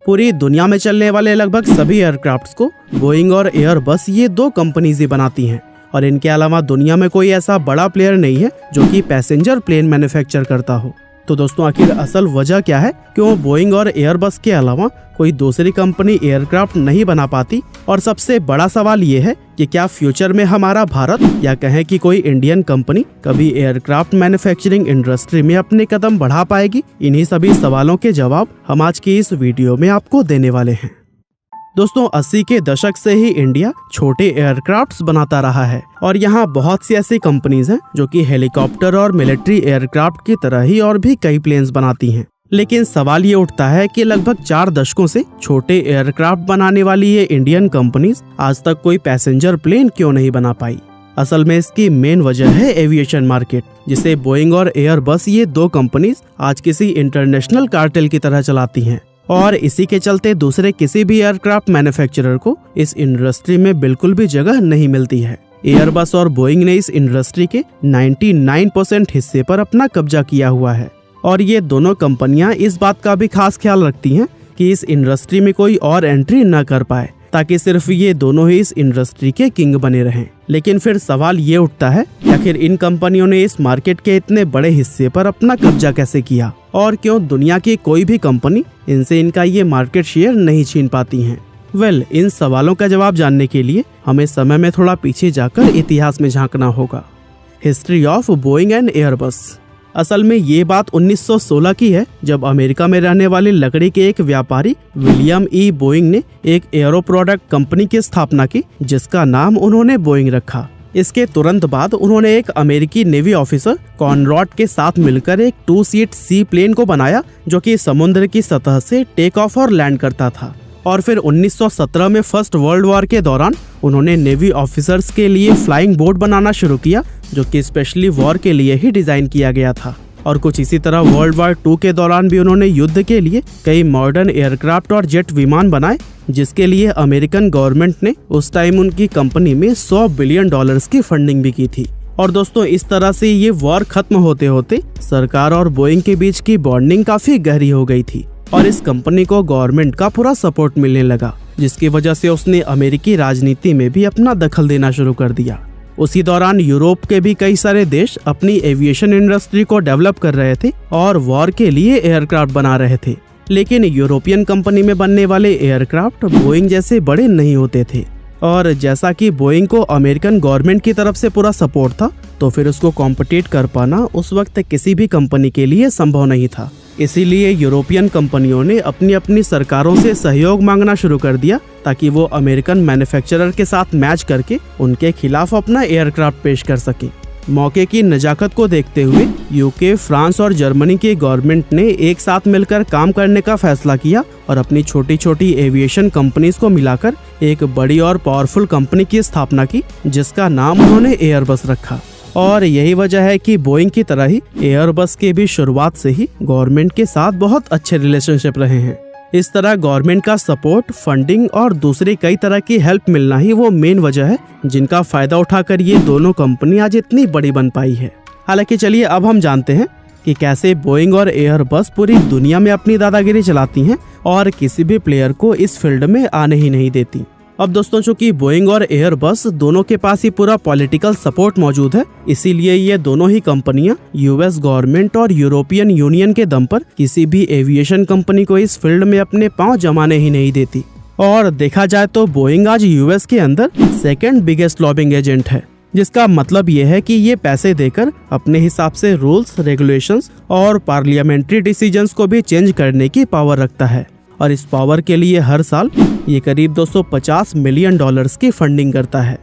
पूरी दुनिया में चलने वाले लगभग सभी एयरक्राफ्ट्स को बोइंग और एयरबस ये दो कंपनीज ही बनाती हैं और इनके अलावा दुनिया में कोई ऐसा बड़ा प्लेयर नहीं है जो कि पैसेंजर प्लेन मैन्युफैक्चर करता हो। तो दोस्तों आखिर असल वजह क्या है, क्यों बोइंग और एयरबस के अलावा कोई दूसरी कंपनी एयरक्राफ्ट नहीं बना पाती? और सबसे बड़ा सवाल ये है कि क्या फ्यूचर में हमारा भारत या कहें कि कोई इंडियन कंपनी कभी एयरक्राफ्ट मैन्युफैक्चरिंग इंडस्ट्री में अपने कदम बढ़ा पाएगी? इन्हीं सभी सवालों के जवाब हम आज की इस वीडियो में आपको देने वाले हैं। दोस्तों 80 के दशक से ही इंडिया छोटे एयरक्राफ्ट्स बनाता रहा है और यहाँ बहुत सी ऐसी कंपनीज हैं जो कि हेलीकॉप्टर और मिलिट्री एयरक्राफ्ट की तरह ही और भी कई प्लेन्स बनाती हैं। लेकिन सवाल ये उठता है कि लगभग 4 दशकों से छोटे एयरक्राफ्ट बनाने वाली ये इंडियन कंपनीज आज तक कोई पैसेंजर प्लेन क्यों नहीं बना पाई? असल में इसकी मेन वजह है एविएशन मार्केट, जिसे बोइंग और एयरबस ये दो कंपनीज आज किसी इंटरनेशनल कार्टेल की तरह चलाती हैं और इसी के चलते दूसरे किसी भी एयरक्राफ्ट मैन्युफैक्चरर को इस इंडस्ट्री में बिल्कुल भी जगह नहीं मिलती है। एयरबस और बोइंग ने इस इंडस्ट्री के 99% हिस्से पर अपना कब्जा किया हुआ है और ये दोनों कंपनियां इस बात का भी खास ख्याल रखती हैं कि इस इंडस्ट्री में कोई और एंट्री न कर पाए, ताकि सिर्फ ये दोनों ही इस इंडस्ट्री के किंग बने रहें। लेकिन फिर सवाल ये उठता है कि आखिर इन कंपनियों ने इस मार्केट के इतने बड़े हिस्से पर अपना कब्जा कैसे किया और क्यों दुनिया की कोई भी कंपनी इनसे इनका ये मार्केट शेयर नहीं छीन पाती हैं? इन सवालों का जवाब जानने के लिए हमें समय में थोड़ा पीछे जाकर इतिहास में झांकना होगा। History of Boeing and Airbus. असल में ये बात 1916 की है, जब अमेरिका में रहने वाले लकड़ी के एक व्यापारी विलियम ई बोइंग ने एक एरो प्रोडक्ट कंपनी की स्थापना की, जिसका नाम उन्होंने बोइंग रखा। इसके तुरंत बाद उन्होंने एक अमेरिकी नेवी ऑफिसर कॉनरॉड के साथ मिलकर एक 2 सीट सी प्लेन को बनाया जो कि समुद्र की सतह से टेक ऑफ और लैंड करता था। और फिर 1917 में फर्स्ट वर्ल्ड वॉर के दौरान उन्होंने नेवी ऑफिसर्स के लिए फ्लाइंग बोट बनाना शुरू किया, जो कि स्पेशली वॉर के लिए ही डिजाइन किया गया था। और कुछ इसी तरह वर्ल्ड वॉर 2 के दौरान भी उन्होंने युद्ध के लिए कई मॉडर्न एयरक्राफ्ट और जेट विमान बनाए, जिसके लिए अमेरिकन गवर्नमेंट ने उस टाइम उनकी कंपनी में $100 बिलियन की फंडिंग भी की थी। और दोस्तों इस तरह से ये वॉर खत्म होते होते सरकार और बोइंग के बीच की बॉन्डिंग काफी गहरी हो गई थी और इस कंपनी को गवर्नमेंट का पूरा सपोर्ट मिलने लगा, जिसकी वजह से उसने अमेरिकी राजनीति में भी अपना दखल देना शुरू कर दिया। उसी दौरान यूरोप के भी कई सारे देश अपनी एविएशन इंडस्ट्री को डेवलप कर रहे थे और वॉर के लिए एयरक्राफ्ट बना रहे थे। लेकिन यूरोपियन कंपनी में बनने वाले एयरक्राफ्ट बोइंग जैसे बड़े नहीं होते थे और जैसा कि बोइंग को अमेरिकन गवर्नमेंट की तरफ से पूरा सपोर्ट था, तो फिर उसको कॉम्पिटिट कर पाना उस वक्त किसी भी कंपनी के लिए संभव नहीं था। इसीलिए यूरोपियन कंपनियों ने अपनी अपनी सरकारों से सहयोग मांगना शुरू कर दिया, ताकि वो अमेरिकन मैन्युफैक्चरर के साथ मैच करके उनके खिलाफ अपना एयरक्राफ्ट पेश कर सके। मौके की नजाकत को देखते हुए यूके, फ्रांस और जर्मनी की गवर्नमेंट ने एक साथ मिलकर काम करने का फैसला किया और अपनी छोटी छोटी एविएशन कंपनीज को मिलाकर एक बड़ी और पावरफुल कंपनी की स्थापना की, जिसका नाम उन्होंने एयरबस रखा। और यही वजह है कि बोइंग की तरह ही एयरबस के भी शुरुआत से ही गवर्नमेंट के साथ बहुत अच्छे रिलेशनशिप रहे हैं। इस तरह गवर्नमेंट का सपोर्ट, फंडिंग और दूसरी कई तरह की हेल्प मिलना ही वो मेन वजह है जिनका फायदा उठाकर ये दोनों कंपनी आज इतनी बड़ी बन पाई है। हालांकि चलिए अब हम जानते हैं कि कैसे बोइंग और एयरबस पूरी दुनिया में अपनी दादागिरी चलाती हैं और किसी भी प्लेयर को इस फील्ड में आने ही नहीं देती। अब दोस्तों चूंकि बोइंग और एयरबस दोनों के पास ही पूरा पॉलिटिकल सपोर्ट मौजूद है, इसीलिए ये दोनों ही कंपनियां यूएस गवर्नमेंट और यूरोपियन यूनियन के दम पर किसी भी एविएशन कंपनी को इस फील्ड में अपने पांव जमाने ही नहीं देती। और देखा जाए तो बोइंग आज यूएस के अंदर सेकंड बिगेस्ट लॉबिंग एजेंट है, जिसका मतलब ये है कि ये पैसे देकर अपने हिसाब से रूल्स, रेगुलेशंस और पार्लियामेंट्री डिसीजंस को भी चेंज करने की पावर रखता है और इस पावर के लिए हर साल ये करीब $250 मिलियन की फंडिंग करता है।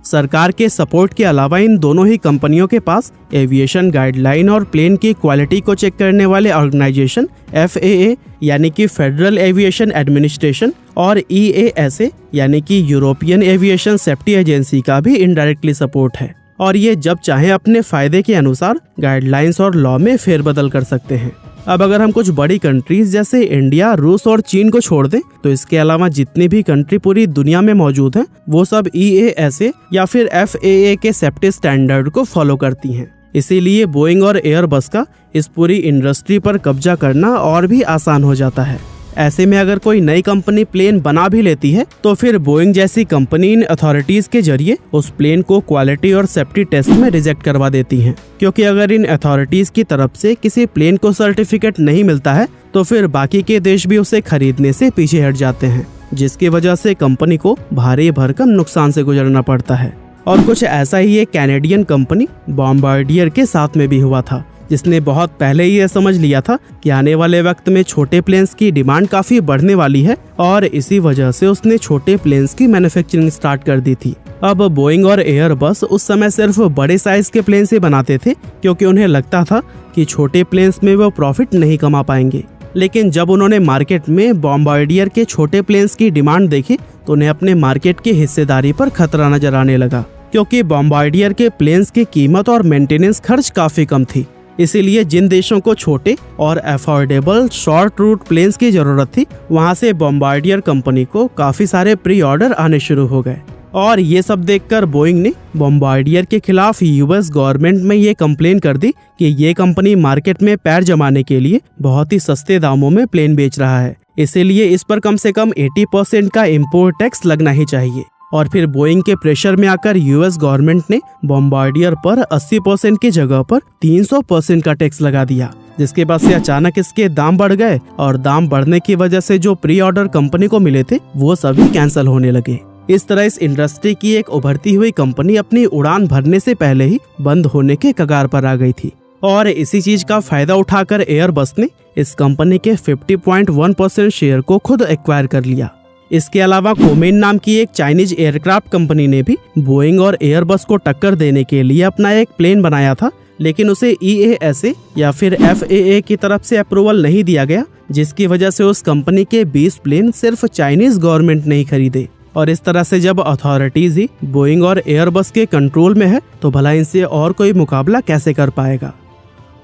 सरकार के सपोर्ट के अलावा इन दोनों ही कंपनियों के पास एविएशन गाइडलाइन और प्लेन की क्वालिटी को चेक करने वाले ऑर्गेनाइजेशन FAA यानी कि फेडरल एविएशन एडमिनिस्ट्रेशन और EASA यानी कि यूरोपियन एविएशन सेफ्टी एजेंसी का भी इनडायरेक्टली सपोर्ट है और ये जब चाहे अपने फायदे के अनुसार गाइडलाइंस और लॉ में फेरबदल कर सकते हैं। अब अगर हम कुछ बड़ी कंट्रीज जैसे इंडिया, रूस और चीन को छोड़ दें, तो इसके अलावा जितनी भी कंट्री पूरी दुनिया में मौजूद हैं, वो सब EASA या फिर FAA के सेफ्टी स्टैंडर्ड को फॉलो करती हैं। इसीलिए बोइंग और एयरबस का इस पूरी इंडस्ट्री पर कब्जा करना और भी आसान हो जाता है। ऐसे में अगर कोई नई कंपनी प्लेन बना भी लेती है तो फिर बोइंग जैसी कंपनी इन अथॉरिटीज के जरिए उस प्लेन को क्वालिटी और सेफ्टी टेस्ट में रिजेक्ट करवा देती हैं, क्योंकि अगर इन अथॉरिटीज की तरफ से किसी प्लेन को सर्टिफिकेट नहीं मिलता है तो फिर बाकी के देश भी उसे खरीदने से पीछे हट जाते हैं, जिसकी वजह से कंपनी को भारी भरकम नुकसान से गुजरना पड़ता है। और कुछ ऐसा ही एक कैनेडियन कंपनी बॉम्बार्डियर के साथ में भी हुआ था, जिसने बहुत पहले ही यह समझ लिया था कि आने वाले वक्त में छोटे प्लेन्स की डिमांड काफी बढ़ने वाली है और इसी वजह से उसने छोटे प्लेन्स की मैन्युफैक्चरिंग स्टार्ट कर दी थी। अब बोइंग और एयरबस उस समय सिर्फ बड़े साइज के प्लेन से बनाते थे, क्योंकि उन्हें लगता था कि छोटे प्लेन्स में वो प्रॉफिट नहीं कमा पाएंगे। लेकिन जब उन्होंने मार्केट में बॉम्बार्डियर के छोटे प्लेन्स की डिमांड देखी तो उन्हें अपने मार्केट की हिस्सेदारी पर खतरा नजर आने लगा, क्योंकि बॉम्बार्डियर के प्लेन्स की कीमत और मेंटेनेंस खर्च काफी कम थी। इसीलिए जिन देशों को छोटे और अफोर्डेबल शॉर्ट रूट प्लेन्स की जरूरत थी, वहां से बॉम्बार्डियर कंपनी को काफी सारे प्री ऑर्डर आने शुरू हो गए। और ये सब देखकर बोइंग ने बॉम्बार्डियर के खिलाफ यूएस गवर्नमेंट में ये कंप्लेन कर दी कि ये कंपनी मार्केट में पैर जमाने के लिए बहुत ही सस्ते दामों में प्लेन बेच रहा है, इसीलिए इस पर कम से कम 80% का इम्पोर्ट टैक्स लगना ही चाहिए। और फिर बोइंग के प्रेशर में आकर यूएस गवर्नमेंट ने बॉम्बार्डियर पर 80% की जगह पर 300% का टैक्स लगा दिया, जिसके बाद से अचानक इसके दाम बढ़ गए और दाम बढ़ने की वजह से जो प्री ऑर्डर कंपनी को मिले थे वो सभी कैंसिल होने लगे। इस तरह इस इंडस्ट्री की एक उभरती हुई कंपनी अपनी उड़ान भरने से पहले ही बंद होने के कगार पर आ गई थी। और इसी चीज का फायदा उठाकर एयरबस ने इस कंपनी के 50.1% शेयर को खुद एक्वायर कर लिया। इसके अलावा कोमेन नाम की एक चाइनीज एयरक्राफ्ट कंपनी ने भी बोइंग और एयरबस को टक्कर देने के लिए अपना एक प्लेन बनाया था, लेकिन उसे EASA या फिर FAA की तरफ से अप्रूवल नहीं दिया गया, जिसकी वजह से उस कंपनी के 20 प्लेन सिर्फ चाइनीज गवर्नमेंट ने ही खरीदे। और इस तरह से जब अथॉरिटीज ही बोइंग और एयरबस के कंट्रोल में है तो भला इनसे और कोई मुकाबला कैसे कर पाएगा।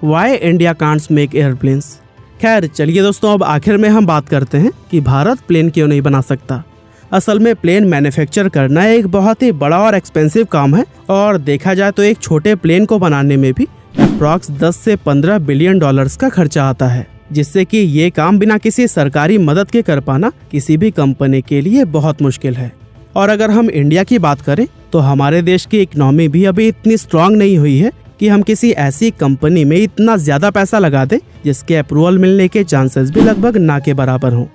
Why India can't make aeroplanes. खैर चलिए दोस्तों, अब आखिर में हम बात करते हैं कि भारत प्लेन क्यों नहीं बना सकता। असल में प्लेन मैन्युफैक्चर करना एक बहुत ही बड़ा और एक्सपेंसिव काम है, और देखा जाए तो एक छोटे प्लेन को बनाने में भी अप्रॉक्स 10 से 15 बिलियन डॉलर्स का खर्चा आता है, जिससे कि ये काम बिना किसी सरकारी मदद के कर पाना किसी भी कंपनी के लिए बहुत मुश्किल है। और अगर हम इंडिया की बात करें तो हमारे देश की इकोनॉमी भी अभी इतनी स्ट्रांग नहीं हुई है कि हम किसी ऐसी कंपनी में इतना ज्यादा पैसा लगा दें जिसके अप्रूवल मिलने के चांसेस भी लगभग ना के बराबर हों।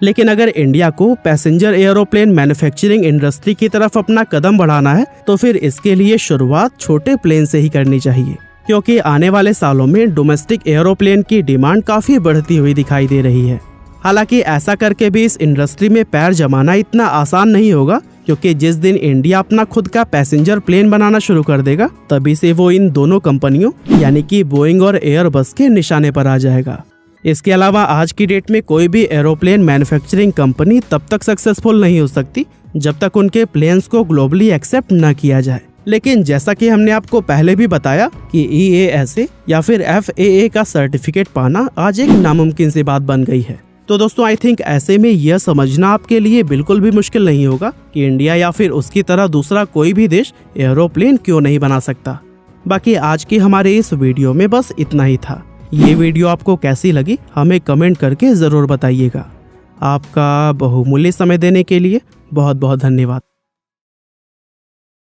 लेकिन अगर इंडिया को पैसेंजर एरोप्लेन मैन्युफैक्चरिंग इंडस्ट्री की तरफ अपना कदम बढ़ाना है तो फिर इसके लिए शुरुआत छोटे प्लेन से ही करनी चाहिए, क्योंकि आने वाले सालों में डोमेस्टिक एरोप्लेन की डिमांड काफी बढ़ती हुई दिखाई दे रही है। हालांकि ऐसा करके भी इस इंडस्ट्री में पैर जमाना इतना आसान नहीं होगा, क्योंकि जिस दिन इंडिया अपना खुद का पैसेंजर प्लेन बनाना शुरू कर देगा तभी से वो इन दोनों कंपनियों यानी कि बोइंग और एयरबस के निशाने पर आ जाएगा। इसके अलावा आज की डेट में कोई भी एरोप्लेन मैन्युफैक्चरिंग कंपनी तब तक सक्सेसफुल नहीं हो सकती जब तक उनके प्लेन्स को ग्लोबली एक्सेप्ट न किया जाए। लेकिन जैसा कि हमने आपको पहले भी बताया कि EASA या फिर FAA का सर्टिफिकेट पाना आज एक नामुमकिन सी बात बन गई है। तो दोस्तों आई थिंक ऐसे में यह समझना आपके लिए बिल्कुल भी मुश्किल नहीं होगा कि इंडिया या फिर उसकी तरह दूसरा कोई भी देश एरोप्लेन क्यों नहीं बना सकता। बाकी आज की हमारे इस वीडियो में बस इतना ही था। ये वीडियो आपको कैसी लगी हमें कमेंट करके ज़रूर बताइएगा। आपका बहुमूल्य समय देने के लिए बहुत बहुत धन्यवाद।